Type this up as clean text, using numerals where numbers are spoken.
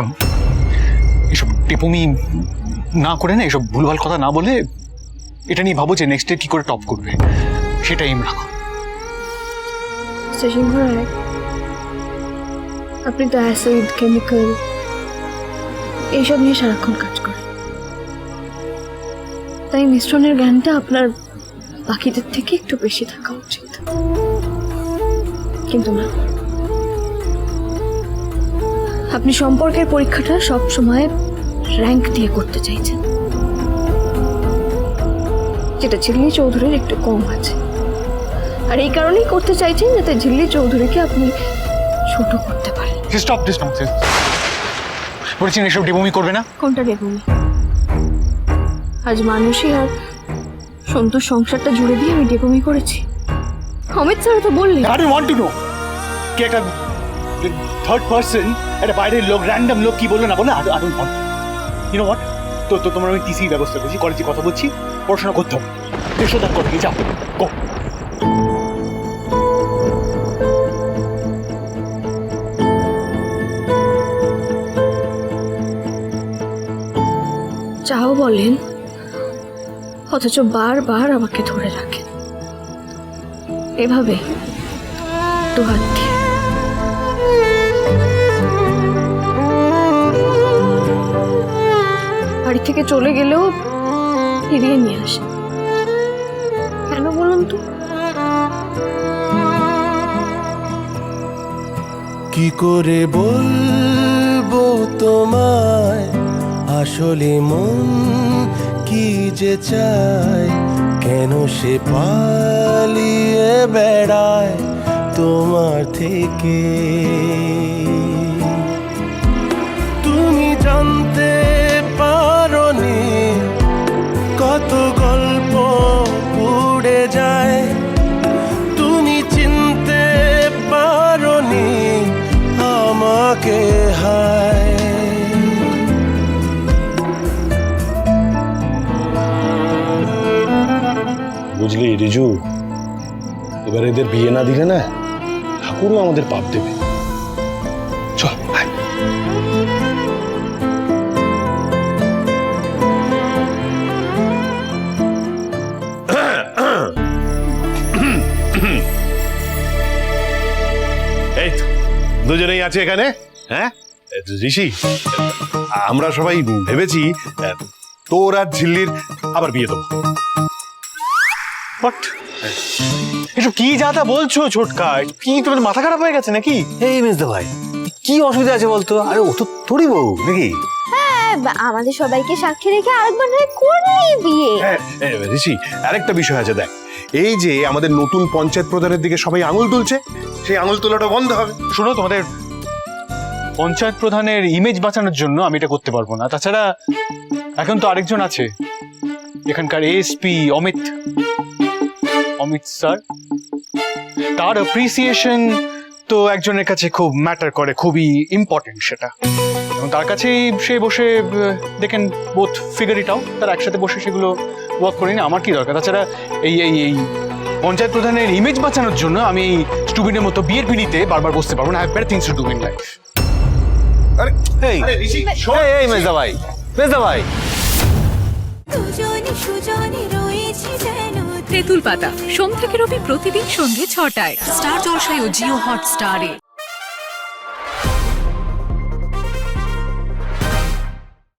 শোনো, এসব টেপমি না করে না, এসব ভুলভাল কথা না বলে এটা নিয়ে ভাবো যে নেক্সট ডে কি করে টপ করবে, সেটা এম রাখো। সিংহ রায়, আপনি তো অ্যাসিড কেমিক্যাল এইসব নিয়ে সারাক্ষণ কাজ করেন, তাই মিশ্রণের জ্ঞানটা আপনার বাকিদের থেকে একটু বেশি থাকা উচিত। কিন্তু না, আপনি সম্পর্কের পরীক্ষাটা সব সময় র্যাঙ্ক দিয়ে করতে চাইছেন, যেটা ঝিল্লি চৌধুরীর একটু কম আছে। আর এই কারণেই করতে চাইছেন যাতে ঝিল্লি চৌধুরীকে আপনি ছোট করতে পারেন। Stop this nonsense. বলেছেন এসব টেপমি করবে না। কোনটা দেখুন, আজ মানুষই আর সন্তোষ সংসারটা জুড়ে দিয়ে আমি ডেকমি করেছি। অমিত স্যার তো বললেন, I don't want to know কে একটা থার্ড পার্সন, একটা বাইরের লোক, র্যান্ডম লোক কি বললো না বলে I don't want. You know what? তো তোমার আমি টিসি ব্যবস্থা করছি, কলেজে কথা বলছি, পড়াশোনা করতে হবে। দেশোদান করে যাও, গো। চাও বলেন, অথচ বারবার আমাকে ধরে রাখেন এভাবে দু হাত দিয়ে। বাড়ি থেকে চলে গেলেও ফিরিয়ে নিয়ে আসে, কেন বলুন তো? কি করে বলবো তোমায় আসলে মন কি যে চায়, কেন সে পালিয়ে বেড়ায় তোমার থেকে। তুমি জানতে পারোনি কত গল্প উড়ে যায়, তুমি চিনতে পারোনি আমাকে হায়। বুঝলি রিজু, এবার এদের বিয়ে না দিলে না ঠাকুরও আমাদের পাপ দেবে। চল আয়। এই তো দুজনেই আছে এখানে। হ্যাঁ ঋষি, আমরা সবাই ভেবেছি তোর আর ঝিল্লির আবার বিয়ে দেবো। বাট এসব কি যা তা বলছো ছোটকা? কি তোমাদের মাথা খারাপ হয়ে গেছে নাকি? এই মেজদা ভাই, কি অসুবিধা আছে বলতো? আরে ও তো তোরই বউ নাকি? আমাদের সবাইকে সাক্ষী রেখে আরেকবার নয় করলেই বিয়ে। ঋষি, আরেকটা বিষয় আছে দেখ, এই যে আমাদের নতুন পঞ্চায়েত প্রধানের দিকে সবাই আঙুল তুলছে, সেই আঙুল তোলাটা বন্ধ হবে। শোনো, তোমাদের পঞ্চায়েত প্রধানের ইমেজ বাঁচানোর জন্য আমি এটা করতে পারবো না। তাছাড়া এখন তো আরেকজন আছে, এখানকার এসপি অমিত স্যার, তার অ্যাপ্রিসিয়েশন তো একজনের কাছে খুব ম্যাটার করে, খুবই ইম্পর্টেন্ট সেটা। এবং তার কাছেই সে বসে দেখেন বোথ ফিগার ইট আউট, তার একসাথে বসে সেগুলো ওয়ার্ক করি না, আমার কি দরকার? তাছাড়া এই এই এই পঞ্চায়েত প্রধানের ইমেজ বাঁচানোর জন্য আমি এই স্টুপিডের মতো বিয়ের পিড়িতে বারবার বসতে পারবো না। I have better things to do in life. আরে এই ঋষি, এই মেজদা ভাই, মেজদা ভাই। তেঁতুল পাতা সোম থেকে রবি প্রতিদিন সন্ধ্যে ৬টায় স্টার জলসায় ও জিও হটস্টারে।